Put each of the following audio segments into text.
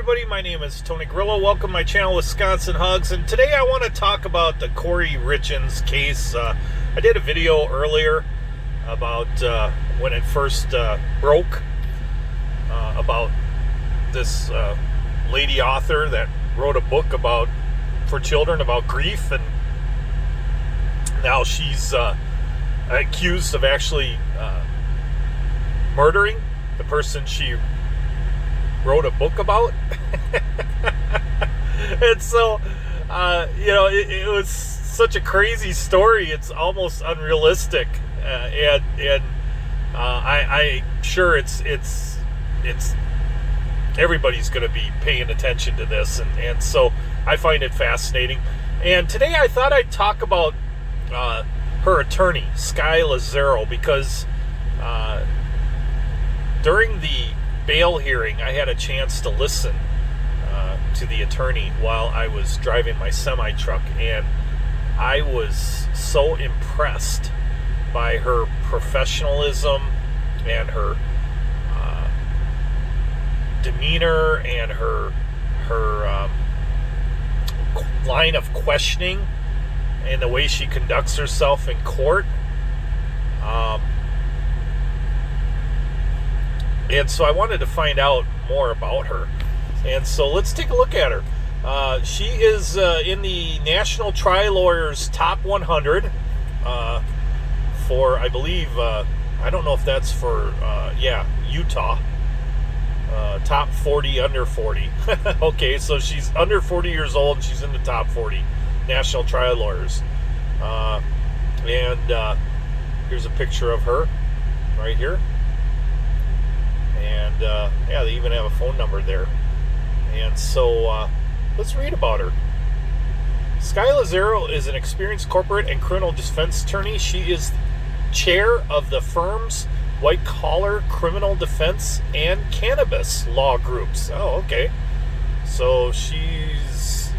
everybody, my name is Tony Grillo. Welcome to my channel, Wisconsin Hugs, and today I want to talk about the Kouri Richin's case. I did a video earlier about when it first broke, about this lady author that wrote a book for children about grief, and now she's accused of actually murdering the person she wrote a book about. And so it was such a crazy story, it's almost unrealistic, and I'm sure it's everybody's going to be paying attention to this, and so I find it fascinating. And today I thought I'd talk about her attorney, Skye Lazaro, because during the bail hearing, I had a chance to listen to the attorney while I was driving my semi-truck, and I was so impressed by her professionalism and her demeanor and her line of questioning and the way she conducts herself in court. And so I wanted to find out more about her. And so let's take a look at her. She is in the National Trial Lawyers Top 100 for, I believe, I don't know if that's for, Utah. Top 40, under 40. Okay, so she's under 40 years old, and she's in the top 40 National Trial Lawyers. Here's a picture of her right here. And they even have a phone number there. And so let's read about her. Skye Lazaro is an experienced corporate and criminal defense attorney. She is chair of the firm's white-collar criminal defense and cannabis law groups. Oh, okay. So she's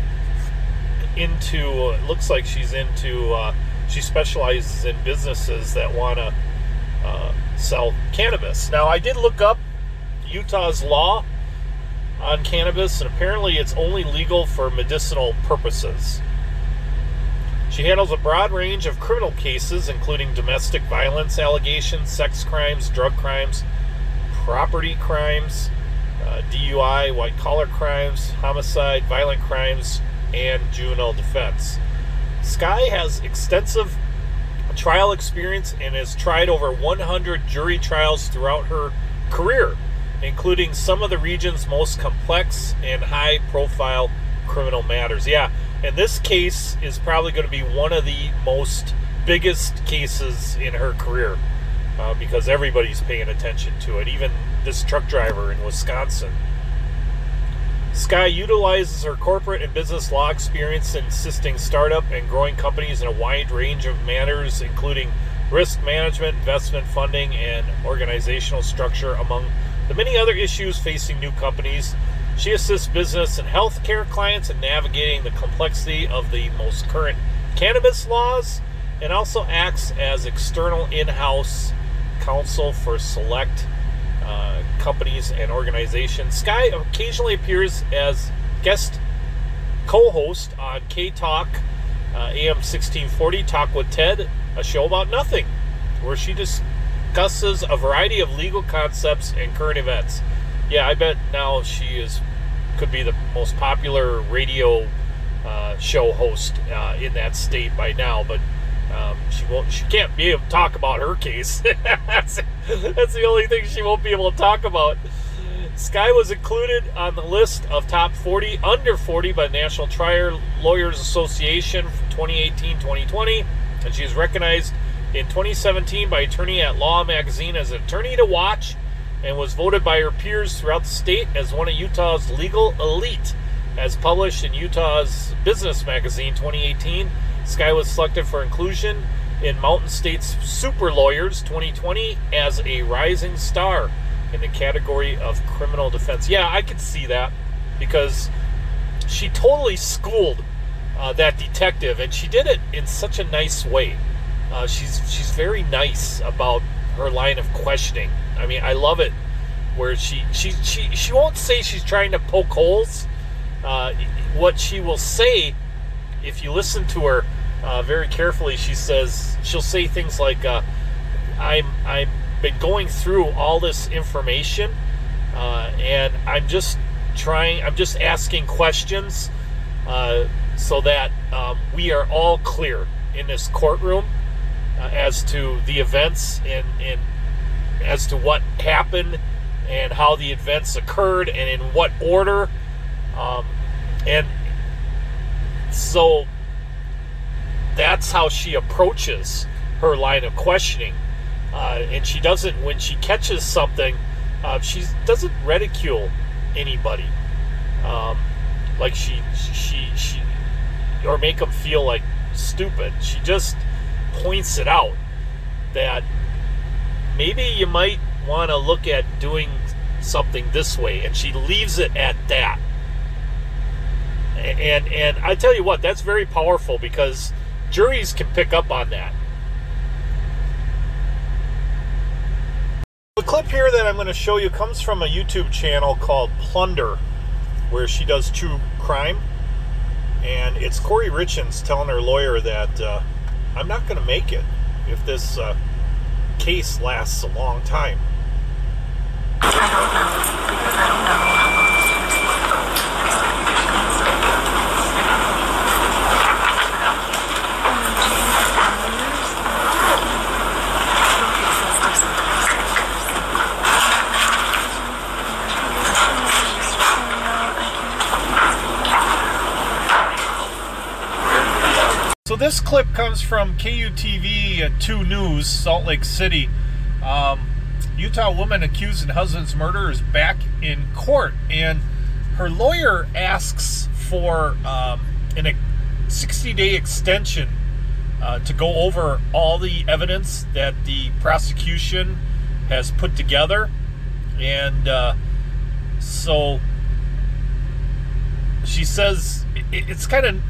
into, it looks like she's into, she specializes in businesses that want to sell cannabis. Now, I did look up Utah's law on cannabis, and apparently it's only legal for medicinal purposes. She handles a broad range of criminal cases, including domestic violence allegations, sex crimes, drug crimes, property crimes, DUI, white-collar crimes, homicide, violent crimes, and juvenile defense. Skye has extensive trial experience and has tried over 100 jury trials throughout her career, including some of the region's most complex and high-profile criminal matters. Yeah, and this case is probably going to be one of the biggest cases in her career, because everybody's paying attention to it, even this truck driver in Wisconsin. Skye utilizes her corporate and business law experience in assisting startup and growing companies in a wide range of matters, including risk management, investment funding, and organizational structure, among the many other issues facing new companies. She assists business and healthcare clients in navigating the complexity of the most current cannabis laws, and also acts as external in-house counsel for select companies and organizations. Skye occasionally appears as guest co-host on K-Talk, AM 1640, Talk with Ted, a show about nothing, where she discusses a variety of legal concepts and current events. Yeah, I bet now she could be the most popular radio show host in that state by now, but she can't be able to talk about her case. That's the only thing she won't be able to talk about. Skye was included on the list of top 40 under 40 by the National Trial Lawyers Association from 2018-2020, and she is recognized in 2017 by Attorney at Law magazine as an attorney to watch, and was voted by her peers throughout the state as one of Utah's legal elite. As published in Utah's Business Magazine 2018, Skye was selected for inclusion in Mountain State's Super Lawyers 2020 as a rising star in the category of criminal defense. Yeah, I could see that, because she totally schooled that detective, and she did it in such a nice way. She's very nice about her line of questioning. I mean, I love it where she won't say she's trying to poke holes. What she will say, if you listen to her very carefully, she'll say things like, I've been going through all this information, and I'm just asking questions so that we are all clear in this courtroom as to the events and as to what happened and how the events occurred and in what order. And so that's how she approaches her line of questioning. And she doesn't, when she catches something, she doesn't ridicule anybody. Like she or make them feel like stupid. She just points it out that maybe you might want to look at doing something this way, and she leaves it at that. And I tell you what, that's very powerful, because juries can pick up on that. The clip here that I'm going to show you comes from a YouTube channel called Plunder, where she does true crime. And it's Kouri Richin's telling her lawyer that I'm not going to make it if this case lasts a long time. I don't know, because I don't know how long this is So this clip comes from KUTV 2 News, Salt Lake City. Utah woman accused in husband's murder is back in court, and her lawyer asks for a 60-day extension to go over all the evidence that the prosecution has put together. And so she says it's kind of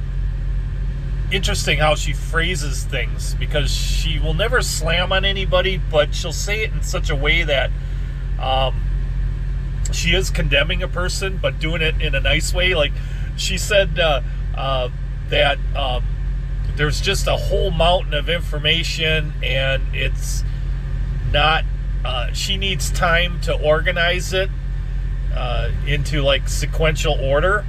interesting how she phrases things, because she will never slam on anybody, but she'll say it in such a way that she is condemning a person, but doing it in a nice way. Like she said that there's just a whole mountain of information, and it's not, she needs time to organize it into like sequential order.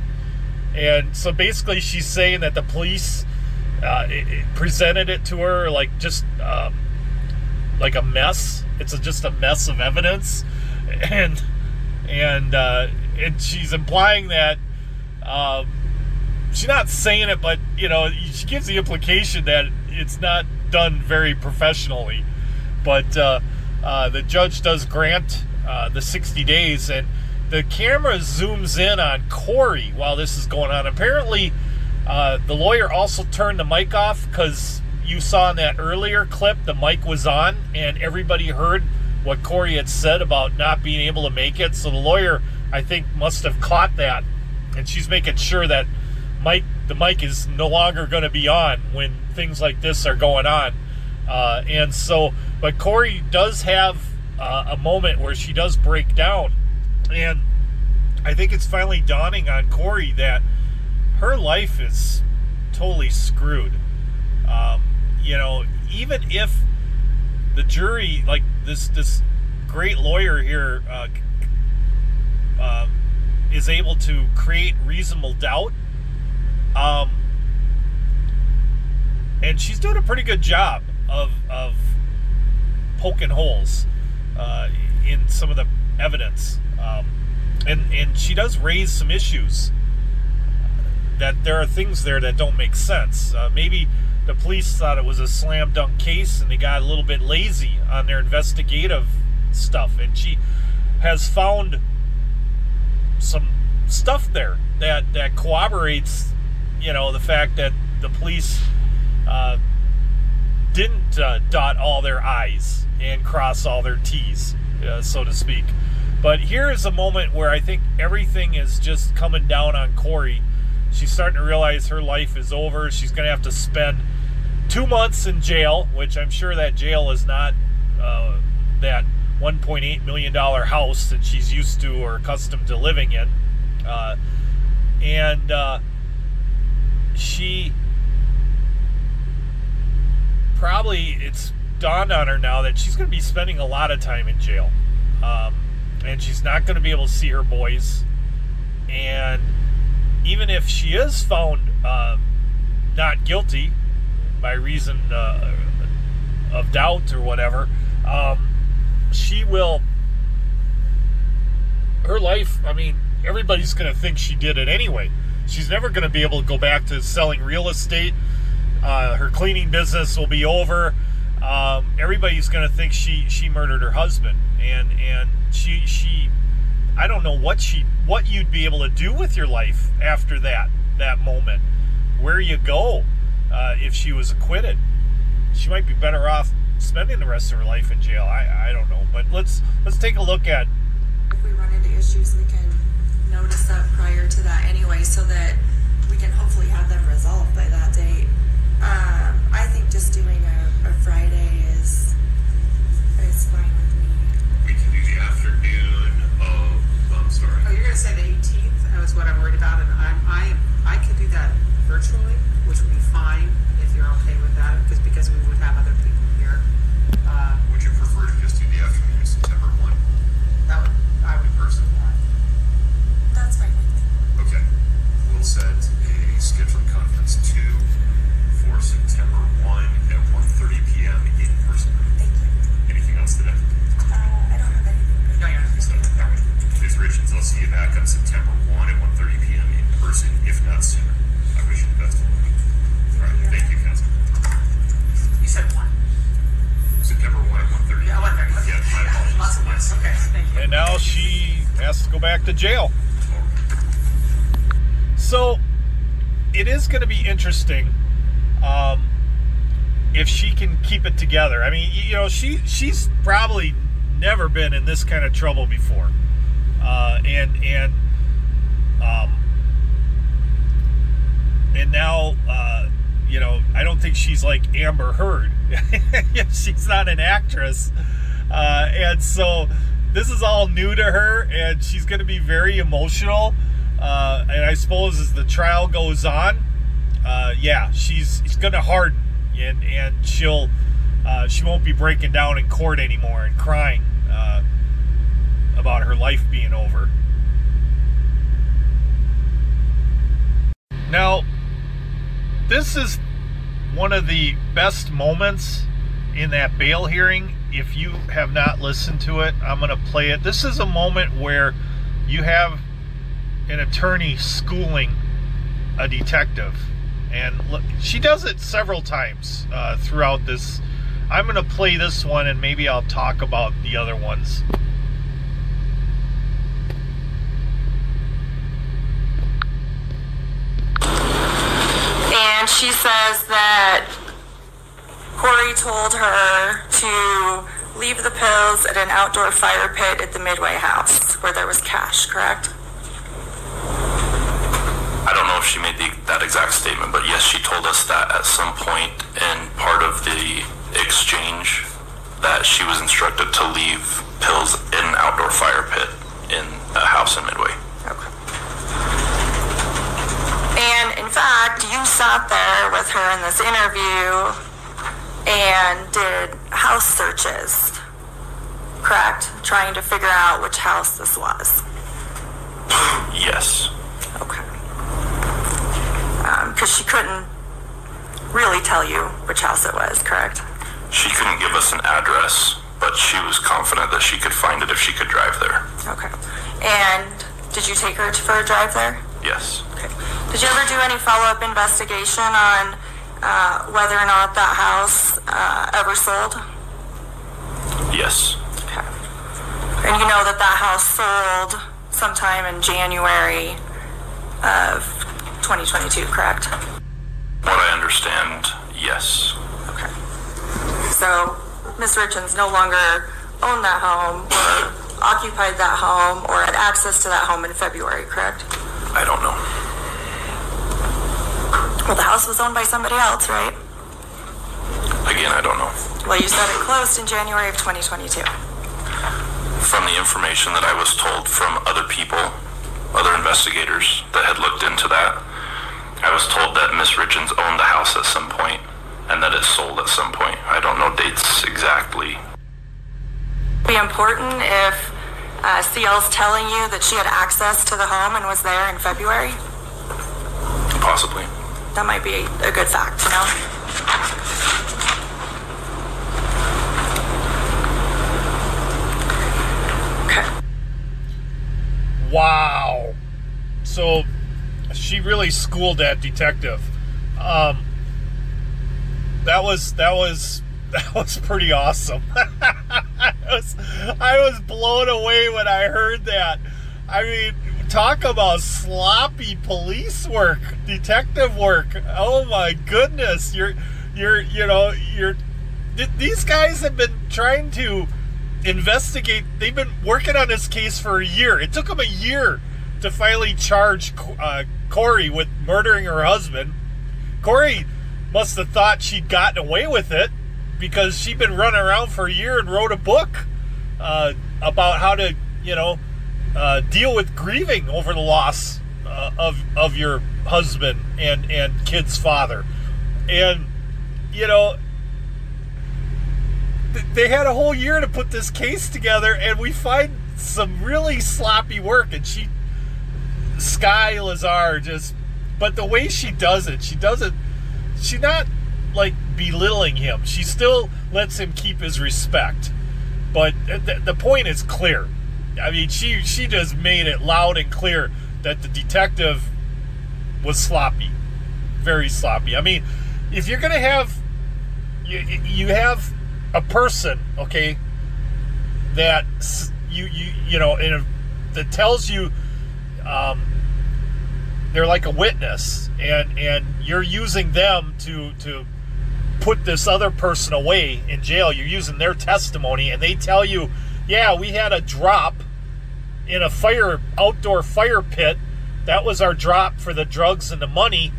And so basically she's saying that the police it presented it to her like just like a mess. It's just a mess of evidence, and she's implying that she's not saying it, but you know, she gives the implication that it's not done very professionally. But the judge does grant the 60 days, and the camera zooms in on Kouri while this is going on. Apparently the lawyer also turned the mic off, because you saw in that earlier clip the mic was on and everybody heard what Kouri had said about not being able to make it. So the lawyer, I think, must have caught that, and she's making sure that the mic is no longer going to be on when things like this are going on. And so, but Kouri does have a moment where she does break down, and I think it's finally dawning on Kouri that her life is totally screwed. You know, even if the jury, like this great lawyer here, is able to create reasonable doubt, and she's doing a pretty good job of poking holes in some of the evidence, and she does raise some issues. That there are things there that don't make sense. Maybe the police thought it was a slam dunk case and they got a little bit lazy on their investigative stuff, and she has found some stuff there that corroborates, you know, the fact that the police didn't dot all their I's and cross all their T's, so to speak. But here is a moment where I think everything is just coming down on Kouri. She's starting to realize her life is over. She's going to have to spend 2 months in jail, which I'm sure that jail is not that $1.8 million house that she's used to or accustomed to living in. And she probably, it's dawned on her now that she's going to be spending a lot of time in jail. And she's not going to be able to see her boys. And even if she is found not guilty by reason of doubt or whatever, she will, her life, I mean, everybody's going to think she did it anyway. She's never going to be able to go back to selling real estate. Her cleaning business will be over. Everybody's going to think she murdered her husband. And she I don't know what you'd be able to do with your life after that moment. Where you go if she was acquitted. She might be better off spending the rest of her life in jail. I don't know. But let's take a look at. If we run into issues, we can notice that prior to that anyway, so that we can hopefully have them resolved by that date. I think just doing a Friday is fine with me. We can do the afternoon of, I'm sorry. Oh, you're going to say the 18th? That was what I'm worried about, and I could do that virtually, which would be fine if you're okay with that, because we would have other people here. Would you prefer to just do the afternoon of September 1? I would personally. That's fine with me. Okay. We'll set a scheduled conference 2 for September 1 at 1:30 p.m. in person. Thank you. Anything else today? I don't have anything. No, you're not. So, all right. Ms. Richins, I'll see you back on September 1 at 1:30 p.m. in person, if not sooner. I wish you the best of luck. All right. Thank you, Council. You said 1. September 1 at 1:30. Yeah, 1:30. Yeah, my apologies. Lots of ones. Okay, thank you. And now she has to go back to jail. So it is going to be interesting if she can keep it together. I mean, you know, she's probably never been in this kind of trouble before, and now you know, I don't think she's like Amber Heard. She's not an actress, and so this is all new to her, and she's going to be very emotional. And I suppose as the trial goes on, yeah, she's going to harden, and she won't be breaking down in court anymore and crying about her life being over. Now, this is one of the best moments in that bail hearing. If you have not listened to it, I'm going to play it. This is a moment where you have an attorney schooling a detective, and look, she does it several times throughout this. I'm going to play this one, and maybe I'll talk about the other ones. And she says that Kouri told her to leave the pills at an outdoor fire pit at the Midway house where there was cash, correct? I don't know if she made that exact statement, but yes, she told us that at some point in part of the exchange that she was instructed to leave pills in an outdoor fire pit in a house in Midway. Okay. And in fact, you sat there with her in this interview and did house searches, correct? Trying to figure out which house this was. Yes. Okay. Because she couldn't really tell you which house it was, correct? She couldn't give us an address, but she was confident that she could find it if she could drive there. Okay. And did you take her for a drive there? Yes. Okay. Did you ever do any follow-up investigation on whether or not that house ever sold? Yes. Okay. And you know that that house sold sometime in January of 2022, correct? What I understand, yes. Okay. So Ms. Richins no longer owned that home or occupied that home or had access to that home in February, correct? I don't know. Well, the house was owned by somebody else, right? Again, I don't know. Well, you said it closed in January of 2022. from the information that I was told from other people, other investigators that had looked into that, I was told that Miss Richins owned the house at some point and that it sold at some point. I don't know dates exactly. Be important if CL's telling you that she had access to the home and was there in February. Possibly. That might be a good fact, you know? Okay. Wow. So she really schooled that detective. That was pretty awesome. I was blown away when I heard that. I mean, talk about sloppy police work, detective work. Oh my goodness. These guys have been trying to investigate. They've been working on this case for a year. It took them a year to finally charge Kouri with murdering her husband. Kouri must have thought she'd gotten away with it because she'd been running around for a year and wrote a book about how to, deal with grieving over the loss of your husband and kid's father. And, they had a whole year to put this case together, and we find some really sloppy work. And Skye Lazaro but the way she does it, she's not like belittling him. She still lets him keep his respect. But the point is clear. I mean, she just made it loud and clear that the detective was sloppy, very sloppy. I mean, if you're gonna have you have a person, okay, that that tells you they're like a witness, and you're using them to put this other person away in jail. You're using their testimony, and they tell you, yeah, we had a drop in a outdoor fire pit. That was our drop for the drugs and the money.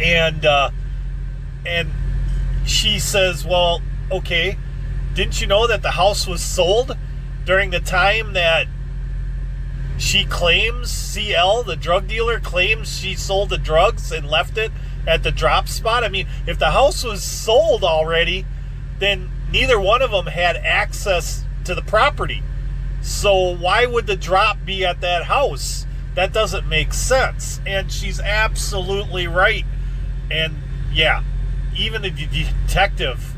And she says, well, okay, didn't you know that the house was sold during the time that she claims, CL, the drug dealer, claims she sold the drugs and left it at the drop spot? I mean, if the house was sold already, then neither one of them had access to the property. So why would the drop be at that house? That doesn't make sense. And she's absolutely right. And yeah, even the detective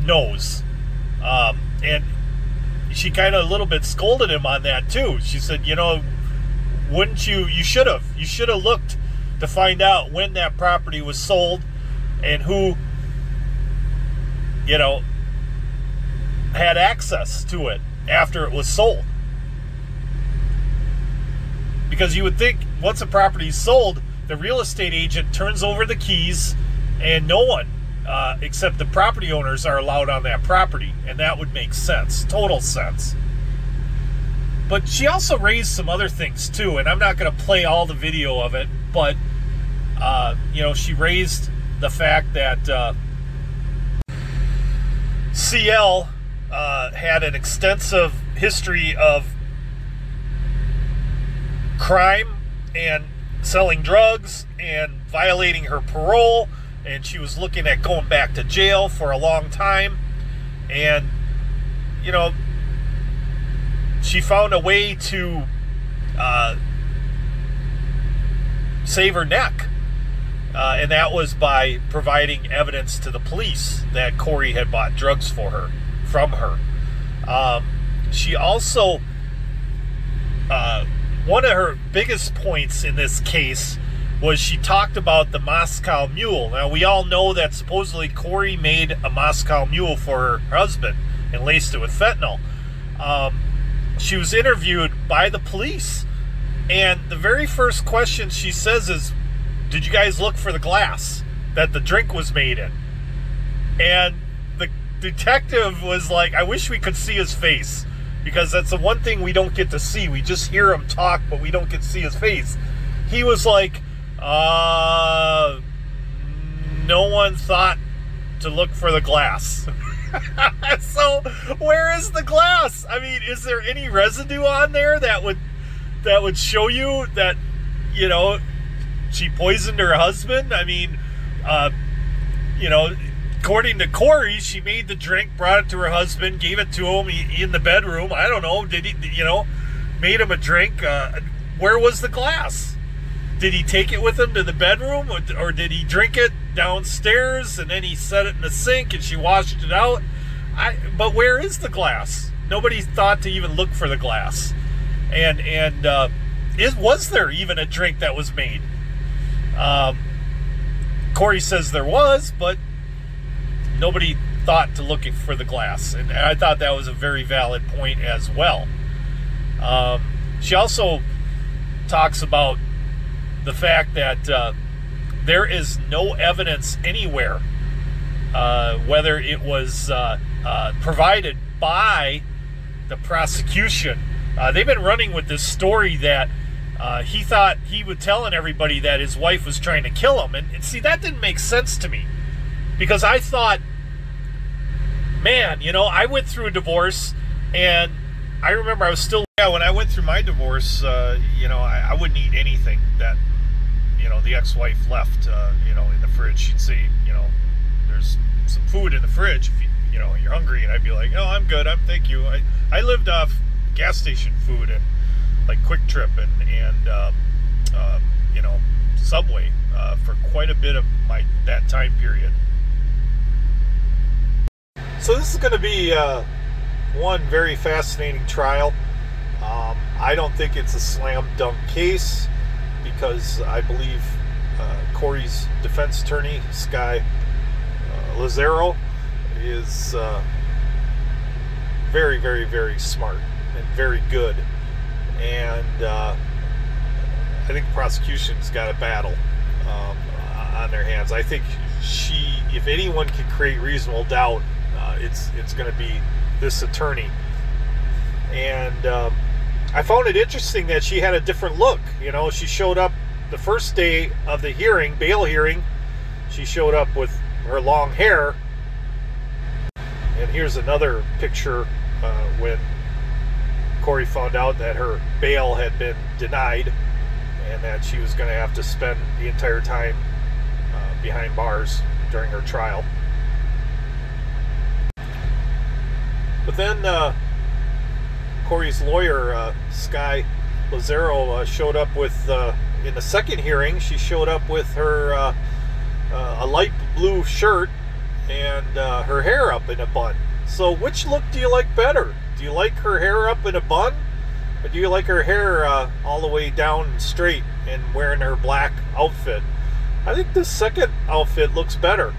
knows. And she kind of a little bit scolded him on that too. She said, wouldn't you should have looked to find out when that property was sold and who, had access to it after it was sold. Because you would think once a property is sold, the real estate agent turns over the keys and no one except the property owners are allowed on that property, and that would make sense, total sense. But she also raised some other things too, and I'm not going to play all the video of it, but she raised the fact that CL had an extensive history of crime and selling drugs and violating her parole, and she was looking at going back to jail for a long time. And she found a way to save her neck, and that was by providing evidence to the police that Kouri had bought drugs from her. She also, one of her biggest points in this case was she talked about the Moscow Mule. Now, we all know that supposedly Kouri made a Moscow Mule for her husband and laced it with fentanyl. She was interviewed by the police, and the very first question she says is, did you guys look for the glass that the drink was made in? And the detective was like, I wish we could see his face, because that's the one thing we don't get to see. We just hear him talk, but we don't get to see his face. He was like, no one thought to look for the glass. So where is the glass? I mean, is there any residue on there that would show you that, you know, she poisoned her husband? I mean, you know, according to Kouri, she made the drink, brought it to her husband, gave it to him in the bedroom. I don't know. Did he, you know, made him a drink? Where was the glass? Did he take it with him to the bedroom, or did he drink it downstairs and then he set it in the sink and she washed it out? But where is the glass? Nobody thought to even look for the glass. And was there even a drink that was made? Kouri says there was, but nobody thought to look for the glass. And I thought that was a very valid point as well. She also talks about the fact that there is no evidence anywhere, whether it was provided by the prosecution. They've been running with this story that he thought he was telling everybody that his wife was trying to kill him. And see, that didn't make sense to me, because I thought, man, you know, I went through a divorce, and I remember I was still, when I went through my divorce, you know, I wouldn't eat anything that, you know, the ex-wife left, you know, in the fridge. She'd say, you know, there's some food in the fridge if you know, you're hungry, and I'd be like, oh, I'm good, thank you. I lived off gas station food and like Quick Trip and you know, Subway for quite a bit of that time period. So this is going to be one very fascinating trial. I don't think it's a slam dunk case, because I believe Kouri's defense attorney, Skye Lazaro, is very, very, very smart and very good. And I think the prosecution's got a battle on their hands. I think if anyone can create reasonable doubt, it's going to be this attorney. And I found it interesting that she had a different look. You know, she showed up the first day of the hearing, bail hearing. She showed up with her long hair. And here's another picture when Kouri found out that her bail had been denied and that she was going to have to spend the entire time behind bars during her trial. But then Kouri's lawyer, Skye Lazaro, showed up with, in the second hearing, she showed up with her a light blue shirt and her hair up in a bun. So which look do you like better? Do you like her hair up in a bun, or do you like her hair all the way down straight and wearing her black outfit? I think the second outfit looks better.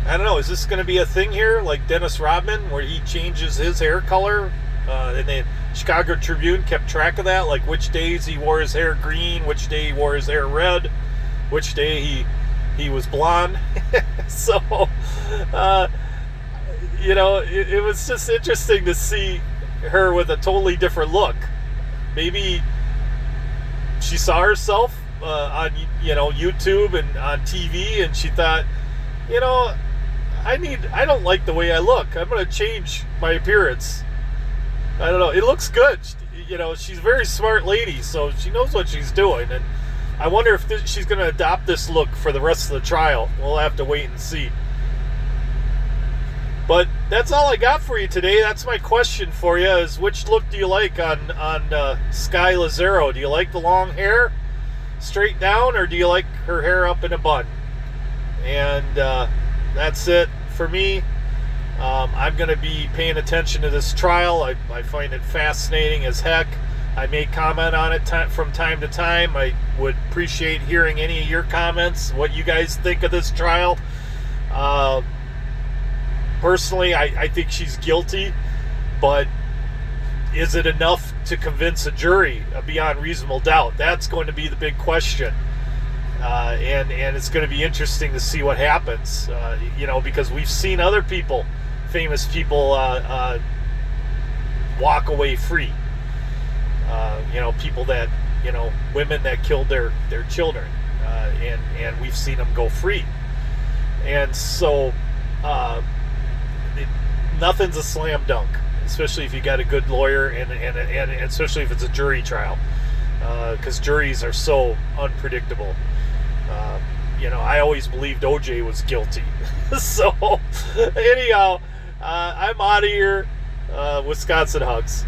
I don't know, is this going to be a thing here, like Dennis Rodman, where he changes his hair color? And the Chicago Tribune kept track of that, like which days he wore his hair green, which day he wore his hair red, which day he was blonde. So, you know, it was just interesting to see her with a totally different look. Maybe she saw herself on, you know, YouTube and on TV, and she thought, you know, I don't like the way I look. I'm going to change my appearance. I don't know. It looks good. You know, she's a very smart lady, so she knows what she's doing. And I wonder if she's going to adopt this look for the rest of the trial. We'll have to wait and see. But that's all I got for you today. That's my question for you, is which look do you like on Skye Lazaro? Do you like the long hair straight down, or do you like her hair up in a bun? And that's it for me. I'm going to be paying attention to this trial. I find it fascinating as heck. I may comment on it from time to time. I would appreciate hearing any of your comments, what you guys think of this trial. Personally, I think she's guilty, but is it enough to convince a jury beyond reasonable doubt? That's going to be the big question. And it's going to be interesting to see what happens, you know, because we've seen other people, famous people, walk away free. You know, people that, you know, women that killed their children, and we've seen them go free. And so nothing's a slam dunk, especially if you got a good lawyer, and especially if it's a jury trial, because juries are so unpredictable. I always believed OJ was guilty. So anyhow, I'm out of here. Wisconsin hugs.